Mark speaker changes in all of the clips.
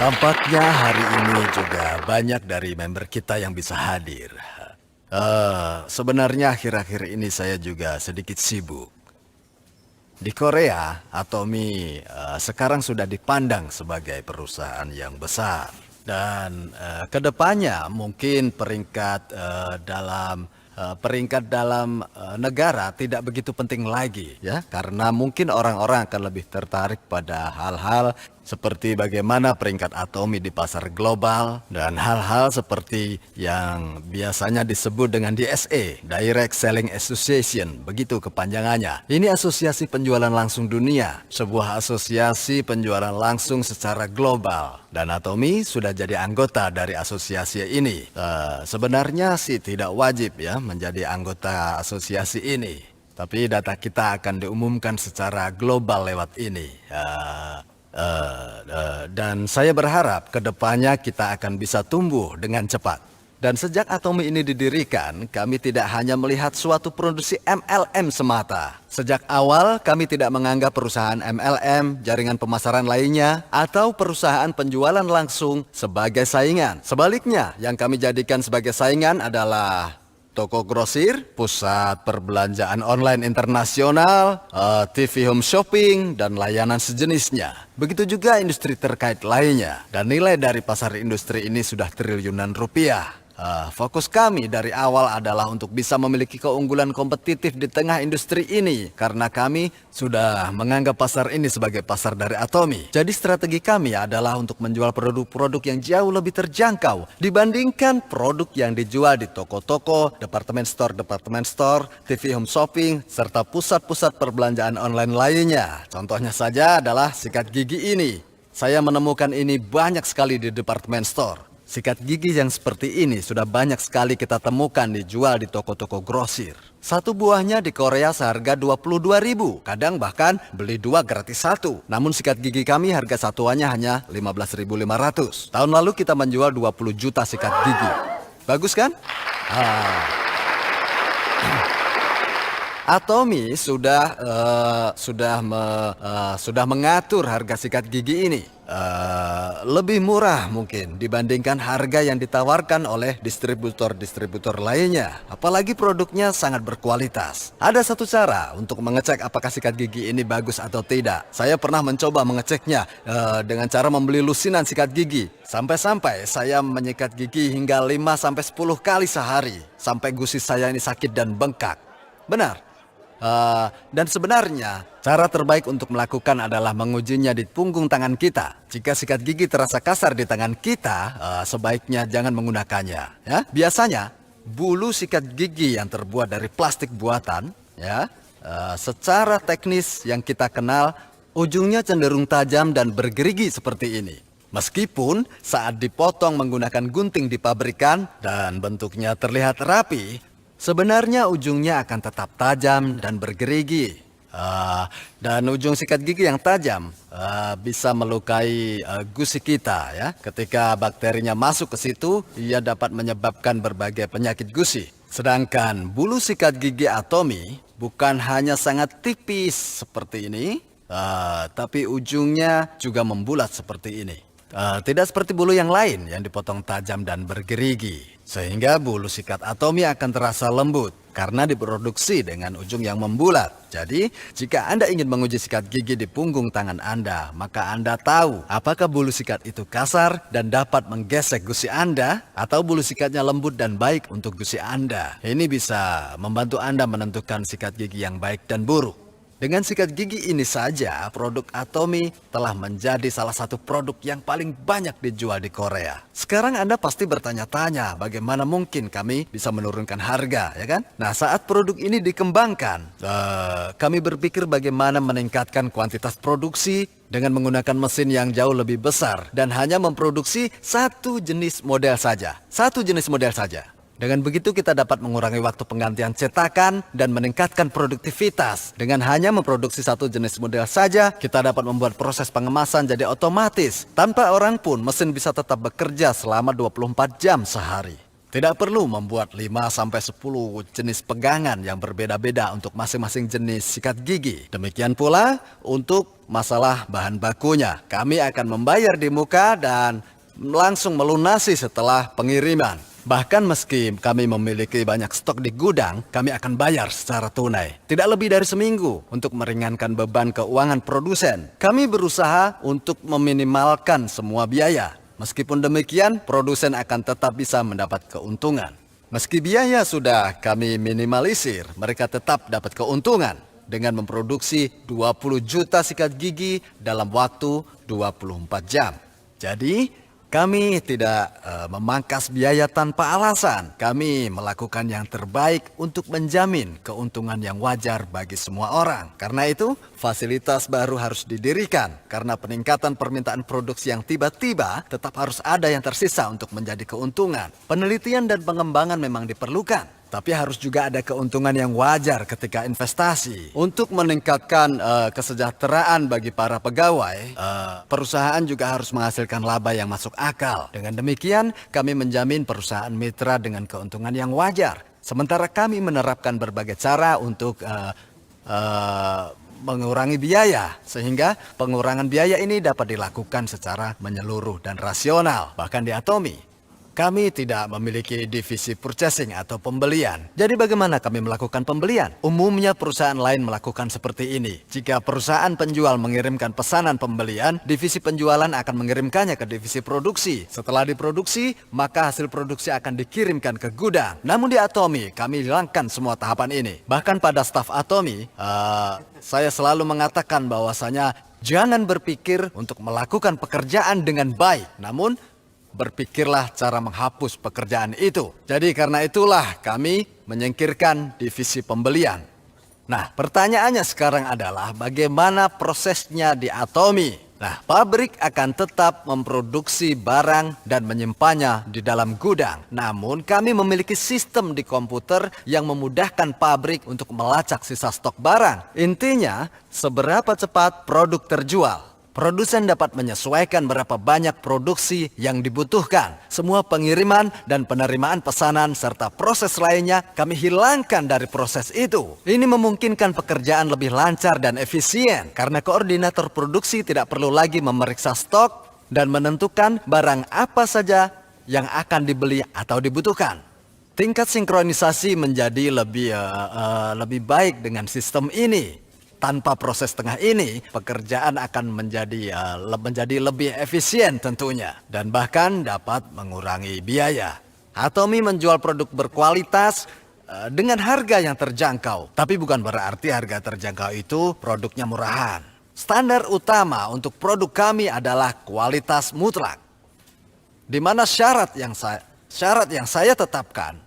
Speaker 1: Tampaknya hari ini juga banyak dari member kita yang bisa hadir. Sebenarnya akhir-akhir ini saya juga sedikit sibuk. Di Korea, Atomi sekarang sudah dipandang sebagai perusahaan yang besar. Dan kedepannya mungkin peringkat dalam negara tidak begitu penting lagi ya, karena mungkin orang-orang akan lebih tertarik pada hal-hal seperti bagaimana peringkat Atomi di pasar global dan hal-hal seperti yang biasanya disebut dengan DSA, Direct Selling Association, begitu kepanjangannya. Ini asosiasi penjualan langsung dunia, sebuah asosiasi penjualan langsung secara global. Dan Atomi sudah jadi anggota dari asosiasi ini. Sebenarnya sih tidak wajib ya menjadi anggota asosiasi ini. Tapi data kita akan diumumkan secara global lewat ini. Dan saya berharap kedepannya kita akan bisa tumbuh dengan cepat. Dan sejak Atomi ini didirikan, kami tidak hanya melihat suatu produksi MLM semata. Sejak awal, kami tidak menganggap perusahaan MLM, jaringan pemasaran lainnya, atau perusahaan penjualan langsung sebagai saingan. Sebaliknya, yang kami jadikan sebagai saingan adalah toko grosir, pusat perbelanjaan online internasional, TV home shopping, dan layanan sejenisnya. Begitu juga industri terkait lainnya. Dan nilai dari pasar industri ini sudah triliunan rupiah. Fokus kami dari awal adalah untuk bisa memiliki keunggulan kompetitif di tengah industri ini, karena kami sudah menganggap pasar ini sebagai pasar dari Atomi. Jadi strategi kami adalah untuk menjual produk-produk yang jauh lebih terjangkau dibandingkan produk yang dijual di toko-toko, departemen store, TV home shopping, serta pusat-pusat perbelanjaan online lainnya. Contohnya saja adalah sikat gigi ini. Saya menemukan ini banyak sekali di departemen store. Sikat gigi yang seperti ini sudah banyak sekali kita temukan dijual di toko-toko grosir. Satu buahnya di Korea seharga 22.000, kadang bahkan beli 2 gratis 1. Namun sikat gigi kami harga satuannya hanya 15.500. Tahun lalu kita menjual 20 juta sikat gigi. Bagus kan? Atomi sudah mengatur harga sikat gigi ini lebih murah mungkin dibandingkan harga yang ditawarkan oleh distributor-distributor lainnya. Apalagi produknya sangat berkualitas. Ada satu cara untuk mengecek apakah sikat gigi ini bagus atau tidak. Saya pernah mencoba mengeceknya dengan cara membeli lusinan sikat gigi. Sampai-sampai saya menyikat gigi hingga 5-10 kali sehari sampai gusi saya ini sakit dan bengkak. Benar. Dan sebenarnya cara terbaik untuk melakukan adalah mengujinya di punggung tangan kita. Jika sikat gigi terasa kasar di tangan kita, sebaiknya jangan menggunakannya. Ya, biasanya bulu sikat gigi yang terbuat dari plastik buatan, ya, secara teknis yang kita kenal, ujungnya cenderung tajam dan bergerigi seperti ini. Meskipun saat dipotong menggunakan gunting di pabrikan dan bentuknya terlihat rapi, sebenarnya ujungnya akan tetap tajam dan bergerigi. Dan ujung sikat gigi yang tajam bisa melukai gusi kita ya. Ketika bakterinya masuk ke situ, ia dapat menyebabkan berbagai penyakit gusi. Sedangkan bulu sikat gigi Atomi bukan hanya sangat tipis seperti ini, tapi ujungnya juga membulat seperti ini. Tidak seperti bulu yang lain yang dipotong tajam dan bergerigi. Sehingga bulu sikat Atomi akan terasa lembut karena diproduksi dengan ujung yang membulat. Jadi, jika Anda ingin menguji sikat gigi di punggung tangan Anda, maka Anda tahu apakah bulu sikat itu kasar dan dapat menggesek gusi Anda, atau bulu sikatnya lembut dan baik untuk gusi Anda. Ini bisa membantu Anda menentukan sikat gigi yang baik dan buruk. Dengan sikat gigi ini saja, produk Atomi telah menjadi salah satu produk yang paling banyak dijual di Korea. Sekarang Anda pasti bertanya-tanya bagaimana mungkin kami bisa menurunkan harga, ya kan? Nah, saat produk ini dikembangkan, kami berpikir bagaimana meningkatkan kuantitas produksi dengan menggunakan mesin yang jauh lebih besar dan hanya memproduksi satu jenis model saja. Dengan begitu kita dapat mengurangi waktu penggantian cetakan dan meningkatkan produktivitas. Dengan hanya memproduksi satu jenis model saja, kita dapat membuat proses pengemasan jadi otomatis. Tanpa orang pun, mesin bisa tetap bekerja selama 24 jam sehari. Tidak perlu membuat 5 sampai 10 jenis pegangan yang berbeda-beda untuk masing-masing jenis sikat gigi. Demikian pula untuk masalah bahan bakunya. Kami akan membayar di muka dan langsung melunasi setelah pengiriman. Bahkan meski kami memiliki banyak stok di gudang, kami akan bayar secara tunai. Tidak lebih dari seminggu untuk meringankan beban keuangan produsen. Kami berusaha untuk meminimalkan semua biaya. Meskipun demikian, produsen akan tetap bisa mendapat keuntungan. Meski biaya sudah kami minimalisir, mereka tetap dapat keuntungan dengan memproduksi 20 juta sikat gigi dalam waktu 24 jam. Jadi, kami tidak memangkas biaya tanpa alasan. Kami melakukan yang terbaik untuk menjamin keuntungan yang wajar bagi semua orang. Karena itu, fasilitas baru harus didirikan. Karena peningkatan permintaan produksi yang tiba-tiba, tetap harus ada yang tersisa untuk menjadi keuntungan. Penelitian dan pengembangan memang diperlukan. Tapi harus juga ada keuntungan yang wajar ketika investasi. Untuk meningkatkan kesejahteraan bagi para pegawai, perusahaan juga harus menghasilkan laba yang masuk akal. Dengan demikian, kami menjamin perusahaan mitra dengan keuntungan yang wajar. Sementara kami menerapkan berbagai cara untuk mengurangi biaya, sehingga pengurangan biaya ini dapat dilakukan secara menyeluruh dan rasional. Bahkan di Atomy, kami tidak memiliki divisi purchasing atau pembelian. Jadi bagaimana kami melakukan pembelian? Umumnya perusahaan lain melakukan seperti ini. Jika perusahaan penjual mengirimkan pesanan pembelian, divisi penjualan akan mengirimkannya ke divisi produksi. Setelah diproduksi, maka hasil produksi akan dikirimkan ke gudang. Namun di Atomy, kami hilangkan semua tahapan ini. Bahkan pada staf Atomy, saya selalu mengatakan bahwasanya jangan berpikir untuk melakukan pekerjaan dengan baik. Namun, berpikirlah cara menghapus pekerjaan itu. Jadi karena itulah kami menyingkirkan divisi pembelian. Nah, pertanyaannya sekarang adalah bagaimana prosesnya di Atomy? Nah, pabrik akan tetap memproduksi barang dan menyimpannya di dalam gudang. Namun kami memiliki sistem di komputer yang memudahkan pabrik untuk melacak sisa stok barang. Intinya, seberapa cepat produk terjual. Produsen dapat menyesuaikan berapa banyak produksi yang dibutuhkan. Semua pengiriman dan penerimaan pesanan serta proses lainnya kami hilangkan dari proses itu. Ini memungkinkan pekerjaan lebih lancar dan efisien karena koordinator produksi tidak perlu lagi memeriksa stok dan menentukan barang apa saja yang akan dibeli atau dibutuhkan. Tingkat sinkronisasi menjadi lebih baik dengan sistem ini. Tanpa proses tengah ini, pekerjaan akan menjadi lebih efisien tentunya. Dan bahkan dapat mengurangi biaya. Atomy menjual produk berkualitas dengan harga yang terjangkau. Tapi bukan berarti harga terjangkau itu produknya murahan. Standar utama untuk produk kami adalah kualitas mutlak. Di mana syarat yang saya tetapkan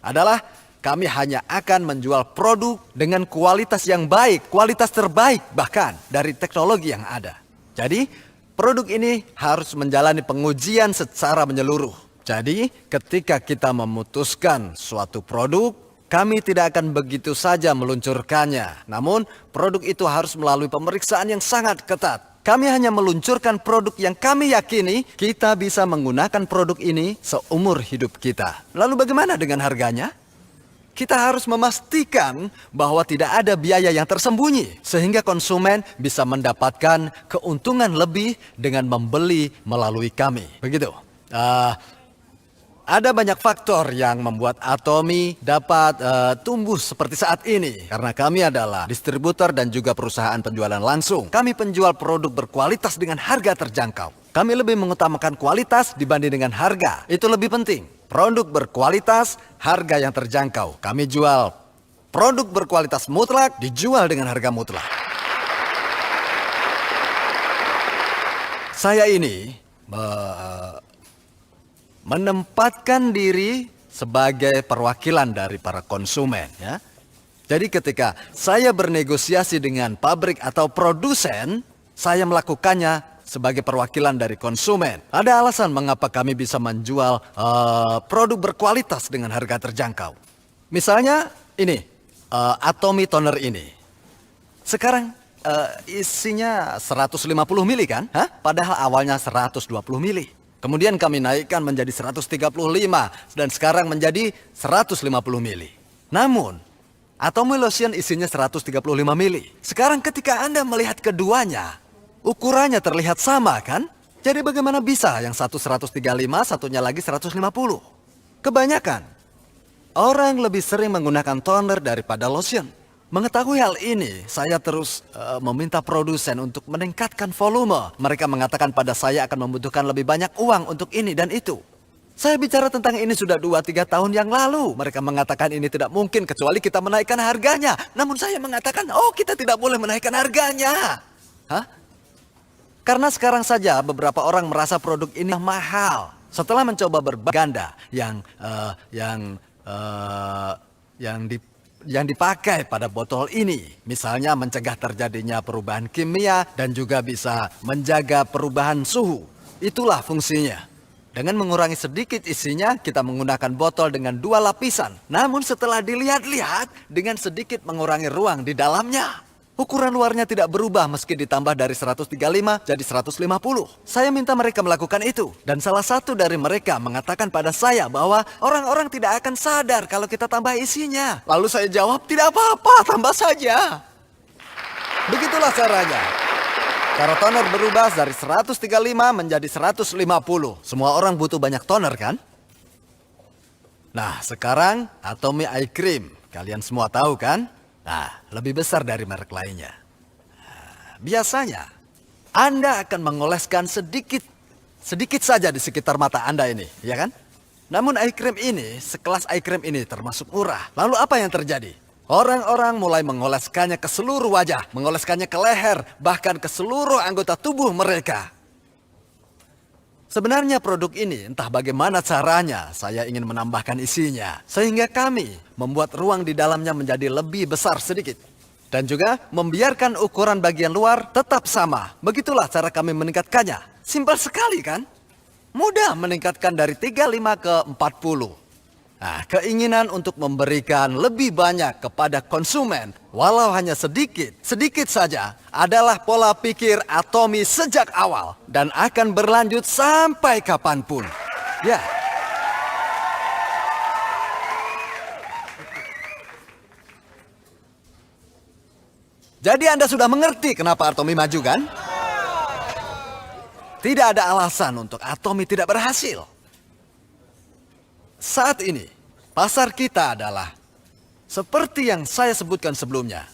Speaker 1: adalah kami hanya akan menjual produk dengan kualitas yang baik, kualitas terbaik bahkan dari teknologi yang ada. Jadi, produk ini harus menjalani pengujian secara menyeluruh. Jadi, ketika kita memutuskan suatu produk, kami tidak akan begitu saja meluncurkannya. Namun, produk itu harus melalui pemeriksaan yang sangat ketat. Kami hanya meluncurkan produk yang kami yakini kita bisa menggunakan produk ini seumur hidup kita. Lalu bagaimana dengan harganya? Kita harus memastikan bahwa tidak ada biaya yang tersembunyi sehingga konsumen bisa mendapatkan keuntungan lebih dengan membeli melalui kami. Begitu. Ada banyak faktor yang membuat Atomy dapat tumbuh seperti saat ini. Karena kami adalah distributor dan juga perusahaan penjualan langsung. Kami penjual produk berkualitas dengan harga terjangkau. Kami lebih mengutamakan kualitas dibanding dengan harga. Itu lebih penting. Produk berkualitas, harga yang terjangkau. Kami jual produk berkualitas mutlak, dijual dengan harga mutlak. Saya ini menempatkan diri sebagai perwakilan dari para konsumen. Ya. Jadi ketika saya bernegosiasi dengan pabrik atau produsen, saya melakukannya sebagai perwakilan dari konsumen. Ada alasan mengapa kami bisa menjual produk berkualitas dengan harga terjangkau. Misalnya ini, Atomy toner ini. Sekarang isinya 150 mili kan? Padahal awalnya 120 mili. Kemudian kami naikkan menjadi 135 dan sekarang menjadi 150 mili. Namun, Atomy Lotion isinya 135 mili. Sekarang ketika Anda melihat keduanya, ukurannya terlihat sama kan? Jadi bagaimana bisa yang satu 135, satunya lagi 150? Kebanyakan orang lebih sering menggunakan toner daripada lotion. Mengetahui hal ini, saya terus meminta produsen untuk meningkatkan volume. Mereka mengatakan pada saya akan membutuhkan lebih banyak uang untuk ini dan itu. Saya bicara tentang ini sudah 2-3 tahun yang lalu. Mereka mengatakan ini tidak mungkin kecuali kita menaikkan harganya. Namun saya mengatakan, oh kita tidak boleh menaikkan harganya. Hah? Karena sekarang saja beberapa orang merasa produk ini mahal. Setelah mencoba berbagai ganda yang dipakai pada botol ini, misalnya mencegah terjadinya perubahan kimia dan juga bisa menjaga perubahan suhu. Itulah fungsinya. Dengan mengurangi sedikit isinya, kita menggunakan botol dengan 2 lapisan. Namun setelah dilihat-lihat, dengan sedikit mengurangi ruang di dalamnya. Ukuran luarnya tidak berubah meski ditambah dari 135 jadi 150. Saya minta mereka melakukan itu. Dan salah satu dari mereka mengatakan pada saya bahwa orang-orang tidak akan sadar kalau kita tambah isinya. Lalu saya jawab, tidak apa-apa, tambah saja. Begitulah caranya. Cara toner berubah dari 135 menjadi 150. Semua orang butuh banyak toner kan? Nah, sekarang Atomy Eye Cream. Kalian semua tahu kan? Nah, lebih besar dari merek lainnya. Biasanya, Anda akan mengoleskan sedikit saja di sekitar mata Anda ini, ya kan? Namun eye cream ini, sekelas eye cream ini termasuk murah. Lalu apa yang terjadi? Orang-orang mulai mengoleskannya ke seluruh wajah, mengoleskannya ke leher, bahkan ke seluruh anggota tubuh mereka. Sebenarnya produk ini, entah bagaimana caranya, saya ingin menambahkan isinya. Sehingga kami membuat ruang di dalamnya menjadi lebih besar sedikit. Dan juga membiarkan ukuran bagian luar tetap sama. Begitulah cara kami meningkatkannya. Simpel sekali kan? Mudah meningkatkan dari 35 ke 40. Nah, keinginan untuk memberikan lebih banyak kepada konsumen, walau hanya sedikit saja, adalah pola pikir Atomy sejak awal dan akan berlanjut sampai kapanpun. Ya. Jadi Anda sudah mengerti kenapa Atomy maju kan? Tidak ada alasan untuk Atomy tidak berhasil. Saat ini, pasar kita adalah seperti yang saya sebutkan sebelumnya.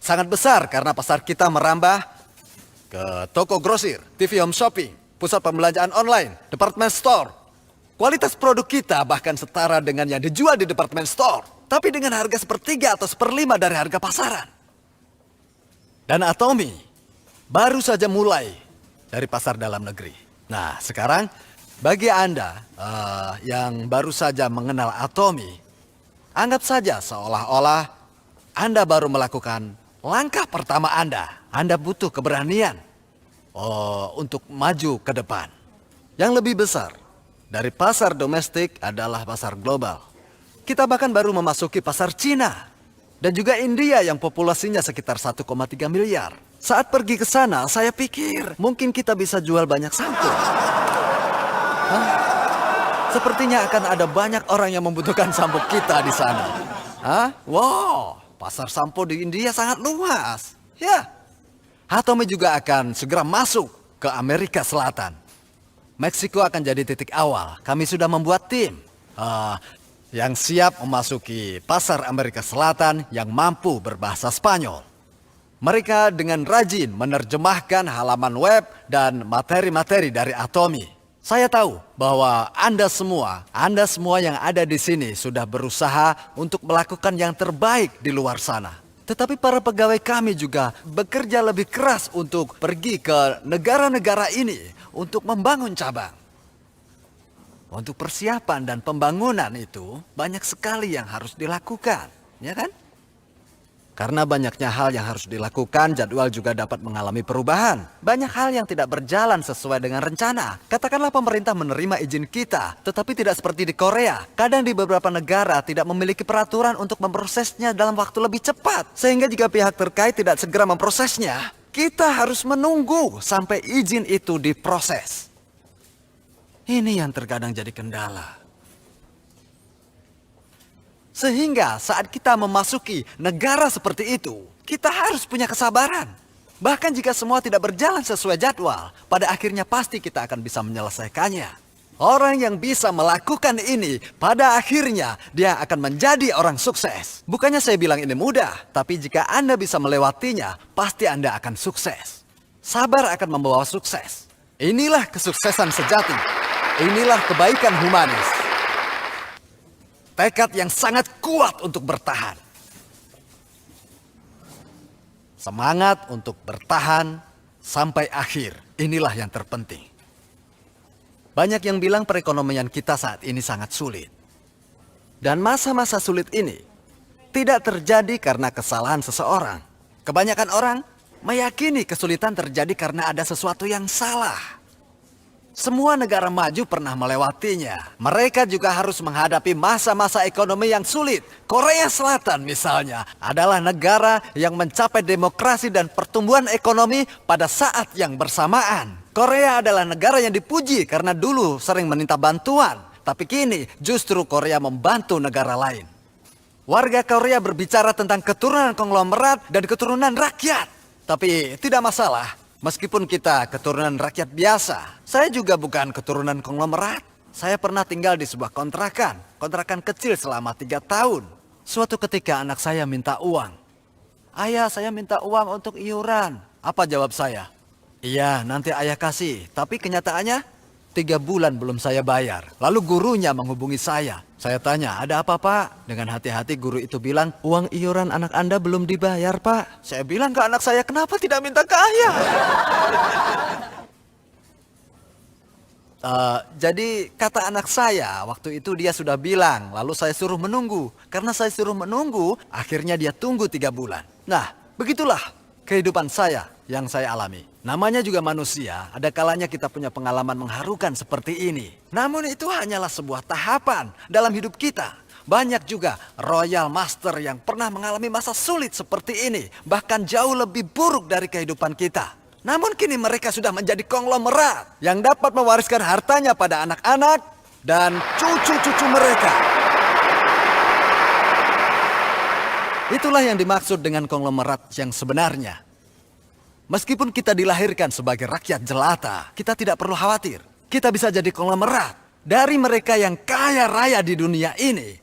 Speaker 1: Sangat besar karena pasar kita merambah ke toko grosir, TV home shopping, pusat pembelanjaan online, department store. Kualitas produk kita bahkan setara dengan yang dijual di department store, tapi dengan harga 1/3 atau 1/5 dari harga pasaran. Dan Atomy baru saja mulai dari pasar dalam negeri. Nah, sekarang bagi Anda yang baru saja mengenal Atomy, anggap saja seolah-olah Anda baru melakukan langkah pertama Anda. Anda butuh keberanian untuk maju ke depan. Yang lebih besar dari pasar domestik adalah pasar global. Kita bahkan baru memasuki pasar Cina dan juga India yang populasinya sekitar 1,3 miliar. Saat pergi ke sana, saya pikir mungkin kita bisa jual banyak sampo. Sepertinya akan ada banyak orang yang membutuhkan sampo kita di sana. Wow, pasar sampo di India sangat luas. Ya, Atomy juga akan segera masuk ke Amerika Selatan. Meksiko akan jadi titik awal. Kami sudah membuat tim yang siap memasuki pasar Amerika Selatan yang mampu berbahasa Spanyol. Mereka dengan rajin menerjemahkan halaman web dan materi-materi dari Atomy. Saya tahu bahwa Anda semua yang ada di sini sudah berusaha untuk melakukan yang terbaik di luar sana. Tetapi para pegawai kami juga bekerja lebih keras untuk pergi ke negara-negara ini untuk membangun cabang. Untuk persiapan dan pembangunan itu banyak sekali yang harus dilakukan, ya kan? Karena banyaknya hal yang harus dilakukan, jadwal juga dapat mengalami perubahan. Banyak hal yang tidak berjalan sesuai dengan rencana. Katakanlah pemerintah menerima izin kita, tetapi tidak seperti di Korea. Kadang di beberapa negara tidak memiliki peraturan untuk memprosesnya dalam waktu lebih cepat. Sehingga jika pihak terkait tidak segera memprosesnya, kita harus menunggu sampai izin itu diproses. Ini yang terkadang jadi kendala. Sehingga saat kita memasuki negara seperti itu, kita harus punya kesabaran. Bahkan jika semua tidak berjalan sesuai jadwal, pada akhirnya pasti kita akan bisa menyelesaikannya. Orang yang bisa melakukan ini, pada akhirnya dia akan menjadi orang sukses. Bukannya saya bilang ini mudah, tapi jika Anda bisa melewatinya, pasti Anda akan sukses. Sabar akan membawa sukses. Inilah kesuksesan sejati. Inilah kebaikan humanis. Tekad yang sangat kuat untuk bertahan. Semangat untuk bertahan sampai akhir. Inilah yang terpenting. Banyak yang bilang perekonomian kita saat ini sangat sulit. Dan masa-masa sulit ini tidak terjadi karena kesalahan seseorang. Kebanyakan orang meyakini kesulitan terjadi karena ada sesuatu yang salah. Semua negara maju pernah melewatinya. Mereka juga harus menghadapi masa-masa ekonomi yang sulit. Korea Selatan misalnya adalah negara yang mencapai demokrasi dan pertumbuhan ekonomi pada saat yang bersamaan. Korea adalah negara yang dipuji karena dulu sering meminta bantuan. Tapi kini justru Korea membantu negara lain. Warga Korea berbicara tentang keturunan konglomerat dan keturunan rakyat. Tapi tidak masalah. Meskipun kita keturunan rakyat biasa, saya juga bukan keturunan konglomerat. Saya pernah tinggal di sebuah kontrakan kecil selama 3 tahun. Suatu ketika anak saya minta uang. Ayah, saya minta uang untuk iuran. Apa jawab saya? Iya, nanti ayah kasih. Tapi kenyataannya 3 bulan belum saya bayar. Lalu gurunya menghubungi saya. Saya tanya, ada apa Pak? Dengan hati-hati guru itu bilang, uang iuran anak Anda belum dibayar Pak. Saya bilang ke anak saya, kenapa tidak minta ke ayah? Jadi kata anak saya, waktu itu dia sudah bilang, lalu saya suruh menunggu. Karena saya suruh menunggu, akhirnya dia tunggu 3 bulan. Nah, begitulah kehidupan saya yang saya alami. Namanya juga manusia, ada kalanya kita punya pengalaman mengharukan seperti ini. Namun itu hanyalah sebuah tahapan dalam hidup kita. Banyak juga Royal Master yang pernah mengalami masa sulit seperti ini. Bahkan jauh lebih buruk dari kehidupan kita. Namun kini mereka sudah menjadi konglomerat yang dapat mewariskan hartanya pada anak-anak dan cucu-cucu mereka. Itulah yang dimaksud dengan konglomerat yang sebenarnya. Meskipun kita dilahirkan sebagai rakyat jelata, kita tidak perlu khawatir. Kita bisa jadi konglomerat. Dari mereka yang kaya raya di dunia ini,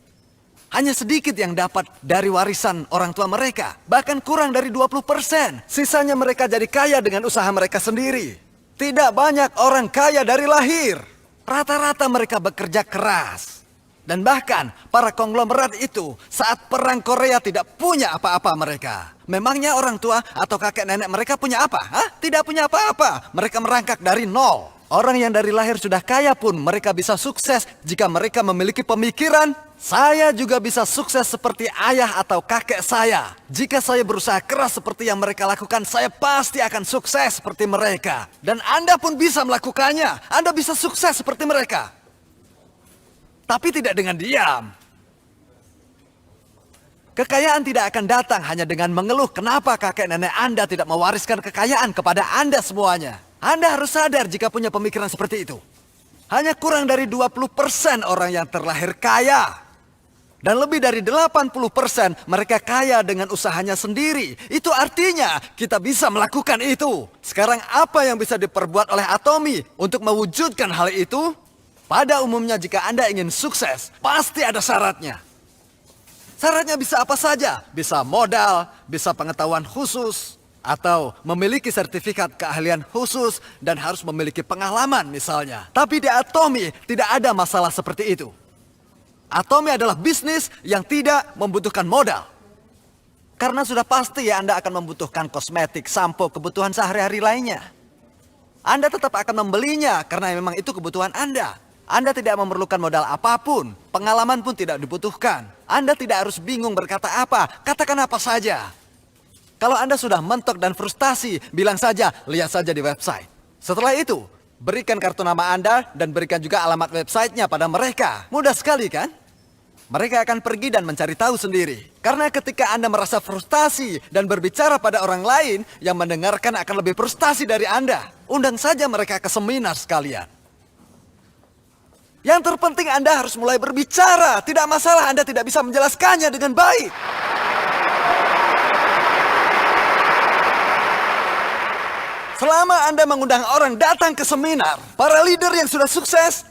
Speaker 1: hanya sedikit yang dapat dari warisan orang tua mereka. Bahkan kurang dari 20%. Sisanya mereka jadi kaya dengan usaha mereka sendiri. Tidak banyak orang kaya dari lahir. Rata-rata mereka bekerja keras. Dan bahkan para konglomerat itu saat perang Korea tidak punya apa-apa mereka. Memangnya orang tua atau kakek nenek mereka punya apa? Hah? Tidak punya apa-apa. Mereka merangkak dari nol. Orang yang dari lahir sudah kaya pun mereka bisa sukses jika mereka memiliki pemikiran. Saya juga bisa sukses seperti ayah atau kakek saya. Jika saya berusaha keras seperti yang mereka lakukan, saya pasti akan sukses seperti mereka. Dan Anda pun bisa melakukannya. Anda bisa sukses seperti mereka. Tapi tidak dengan diam. Kekayaan tidak akan datang hanya dengan mengeluh kenapa kakek nenek Anda tidak mewariskan kekayaan kepada Anda semuanya. Anda harus sadar jika punya pemikiran seperti itu. Hanya kurang dari 20% orang yang terlahir kaya. Dan lebih dari 80% mereka kaya dengan usahanya sendiri. Itu artinya kita bisa melakukan itu. Sekarang apa yang bisa diperbuat oleh Atomy untuk mewujudkan hal itu? Pada umumnya jika Anda ingin sukses, pasti ada syaratnya. Syaratnya bisa apa saja. Bisa modal, bisa pengetahuan khusus, atau memiliki sertifikat keahlian khusus dan harus memiliki pengalaman misalnya. Tapi di Atomy tidak ada masalah seperti itu. Atomy adalah bisnis yang tidak membutuhkan modal. Karena sudah pasti ya Anda akan membutuhkan kosmetik, sampo, kebutuhan sehari-hari lainnya. Anda tetap akan membelinya karena memang itu kebutuhan Anda. Anda tidak memerlukan modal apapun, pengalaman pun tidak dibutuhkan. Anda tidak harus bingung berkata apa, katakan apa saja. Kalau Anda sudah mentok dan frustasi, bilang saja, lihat saja di website. Setelah itu, berikan kartu nama Anda dan berikan juga alamat websitenya pada mereka. Mudah sekali kan? Mereka akan pergi dan mencari tahu sendiri. Karena ketika Anda merasa frustasi dan berbicara pada orang lain, yang mendengarkan akan lebih frustasi dari Anda. Undang saja mereka ke seminar sekalian. Yang terpenting Anda harus mulai berbicara. Tidak masalah Anda tidak bisa menjelaskannya dengan baik. Selama Anda mengundang orang datang ke seminar, para leader yang sudah sukses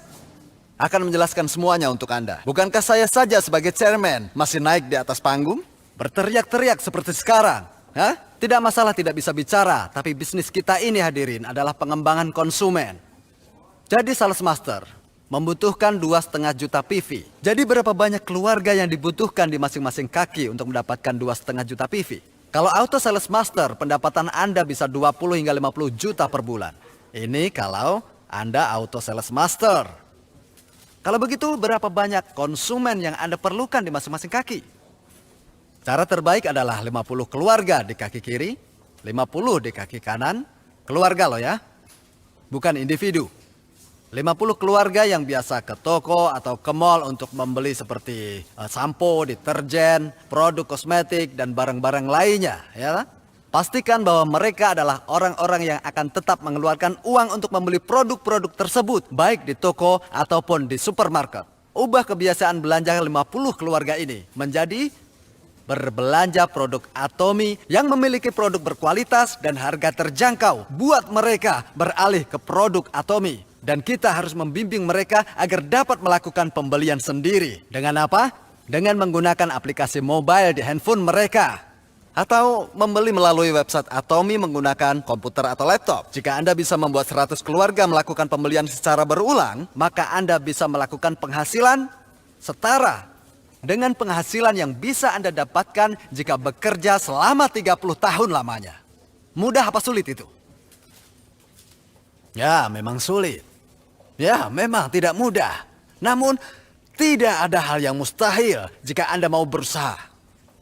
Speaker 1: akan menjelaskan semuanya untuk Anda. Bukankah saya saja sebagai chairman masih naik di atas panggung? Berteriak-teriak seperti sekarang. Hah? Tidak masalah tidak bisa bicara, tapi bisnis kita ini hadirin adalah pengembangan konsumen. Jadi sales master membutuhkan 2,5 juta PV. Jadi berapa banyak keluarga yang dibutuhkan di masing-masing kaki untuk mendapatkan 2,5 juta PV? Kalau auto sales master, pendapatan Anda bisa 20 hingga 50 juta per bulan. Ini kalau Anda auto sales master. Kalau begitu, berapa banyak konsumen yang Anda perlukan di masing-masing kaki? Cara terbaik adalah 50 keluarga di kaki kiri, 50 di kaki kanan. Keluarga loh ya, bukan individu. 50 keluarga yang biasa ke toko atau ke mall untuk membeli seperti sampo, deterjen, produk kosmetik, dan barang-barang lainnya. Ya. Pastikan bahwa mereka adalah orang-orang yang akan tetap mengeluarkan uang untuk membeli produk-produk tersebut, baik di toko ataupun di supermarket. Ubah kebiasaan belanja 50 keluarga ini menjadi berbelanja produk Atomy yang memiliki produk berkualitas dan harga terjangkau. Buat mereka beralih ke produk Atomy. Dan kita harus membimbing mereka agar dapat melakukan pembelian sendiri. Dengan apa? Dengan menggunakan aplikasi mobile di handphone mereka. Atau membeli melalui website Atomy menggunakan komputer atau laptop. Jika Anda bisa membuat 100 keluarga melakukan pembelian secara berulang, maka Anda bisa melakukan penghasilan setara dengan penghasilan yang bisa Anda dapatkan jika bekerja selama 30 tahun lamanya. Mudah apa sulit itu? Ya, memang sulit. Ya, memang tidak mudah. Namun, tidak ada hal yang mustahil jika Anda mau berusaha.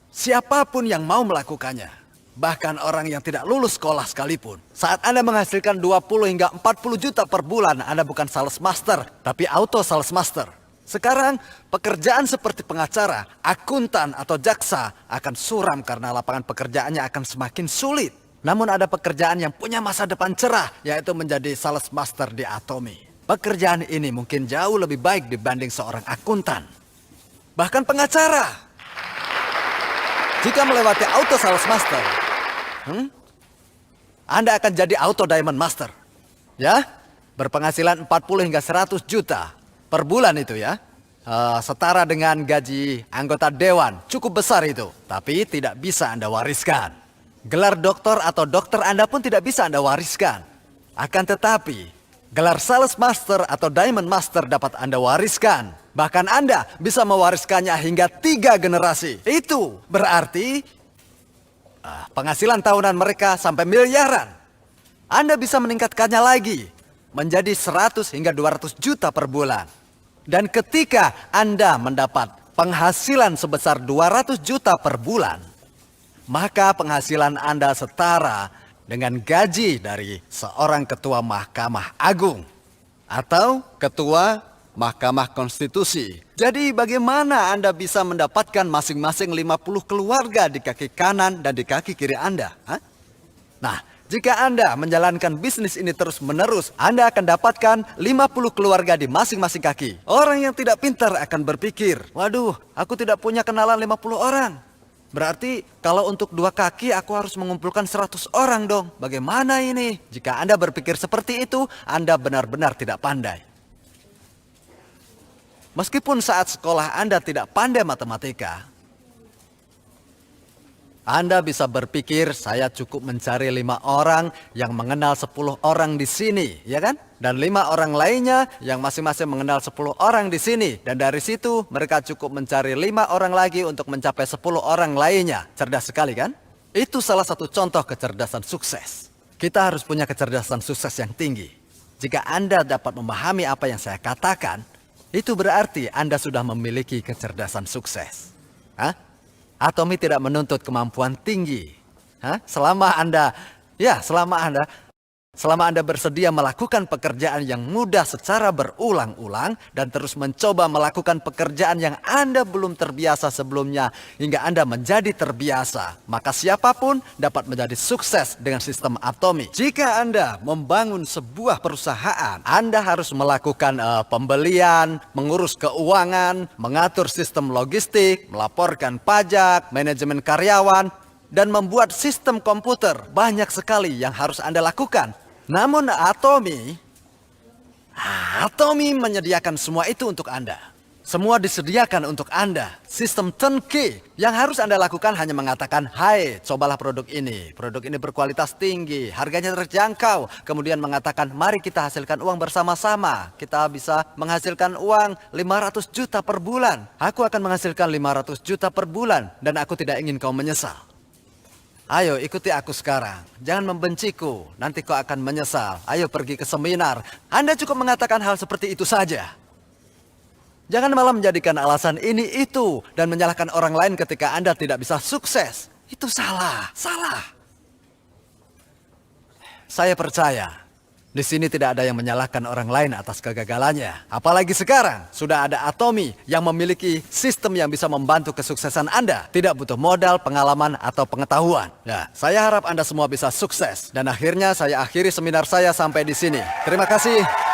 Speaker 1: Siapapun yang mau melakukannya, bahkan orang yang tidak lulus sekolah sekalipun. Saat Anda menghasilkan 20 hingga 40 juta per bulan, Anda bukan sales master, tapi auto sales master. Sekarang, pekerjaan seperti pengacara, akuntan, atau jaksa akan suram karena lapangan pekerjaannya akan semakin sulit. Namun ada pekerjaan yang punya masa depan cerah, yaitu menjadi sales master di Atomy. Pekerjaan ini mungkin jauh lebih baik dibanding seorang akuntan. Bahkan pengacara. Jika melewati auto sales master, Anda akan jadi auto diamond master. Ya, berpenghasilan 40 hingga 100 juta per bulan itu ya. Setara dengan gaji anggota dewan, cukup besar itu. Tapi tidak bisa Anda wariskan. Gelar doktor atau dokter Anda pun tidak bisa Anda wariskan. Akan tetapi, gelar sales master atau diamond master dapat Anda wariskan. Bahkan Anda bisa mewariskannya hingga 3 generasi. Itu berarti penghasilan tahunan mereka sampai miliaran. Anda bisa meningkatkannya lagi menjadi 100 hingga 200 juta per bulan. Dan ketika Anda mendapat penghasilan sebesar 200 juta per bulan, maka penghasilan Anda setara dengan gaji dari seorang ketua Mahkamah Agung atau ketua Mahkamah Konstitusi. Jadi bagaimana Anda bisa mendapatkan masing-masing 50 keluarga di kaki kanan dan di kaki kiri Anda? Nah, jika Anda menjalankan bisnis ini terus-menerus, Anda akan dapatkan 50 keluarga di masing-masing kaki. Orang yang tidak pintar akan berpikir, waduh, aku tidak punya kenalan 50 orang. Berarti kalau untuk 2 kaki aku harus mengumpulkan 100 orang dong. Bagaimana ini? Jika Anda berpikir seperti itu, Anda benar-benar tidak pandai. Meskipun saat sekolah Anda tidak pandai matematika, Anda bisa berpikir saya cukup mencari 5 orang yang mengenal 10 orang di sini, ya kan? Dan 5 orang lainnya yang masing-masing mengenal 10 orang di sini. Dan dari situ mereka cukup mencari 5 orang lagi untuk mencapai 10 orang lainnya. Cerdas sekali kan? Itu salah satu contoh kecerdasan sukses. Kita harus punya kecerdasan sukses yang tinggi. Jika Anda dapat memahami apa yang saya katakan, itu berarti Anda sudah memiliki kecerdasan sukses. Atomy tidak menuntut kemampuan tinggi. Selama Anda Selama Anda bersedia melakukan pekerjaan yang mudah secara berulang-ulang dan terus mencoba melakukan pekerjaan yang Anda belum terbiasa sebelumnya hingga Anda menjadi terbiasa, maka siapapun dapat menjadi sukses dengan sistem Atomi. Jika Anda membangun sebuah perusahaan, Anda harus melakukan pembelian, mengurus keuangan, mengatur sistem logistik, melaporkan pajak, manajemen karyawan, dan membuat sistem komputer. Banyak sekali yang harus Anda lakukan. Namun Atomi menyediakan semua itu untuk Anda. Semua disediakan untuk Anda. Sistem turnkey. Yang harus Anda lakukan hanya mengatakan, "Hai, cobalah produk ini. Produk ini berkualitas tinggi, harganya terjangkau." Kemudian mengatakan, "Mari kita hasilkan uang bersama-sama. Kita bisa menghasilkan uang 500 juta per bulan. Aku akan menghasilkan 500 juta per bulan dan aku tidak ingin kau menyesal. Ayo ikuti aku sekarang. Jangan membenciku. Nanti kau akan menyesal. Ayo pergi ke seminar." Anda cukup mengatakan hal seperti itu saja. Jangan malah menjadikan alasan ini itu dan menyalahkan orang lain ketika Anda tidak bisa sukses. Itu salah. Saya percaya di sini tidak ada yang menyalahkan orang lain atas kegagalannya. Apalagi sekarang sudah ada Atomi yang memiliki sistem yang bisa membantu kesuksesan Anda. Tidak butuh modal, pengalaman, atau pengetahuan. Ya, saya harap Anda semua bisa sukses. Dan akhirnya saya akhiri seminar saya sampai di sini. Terima kasih.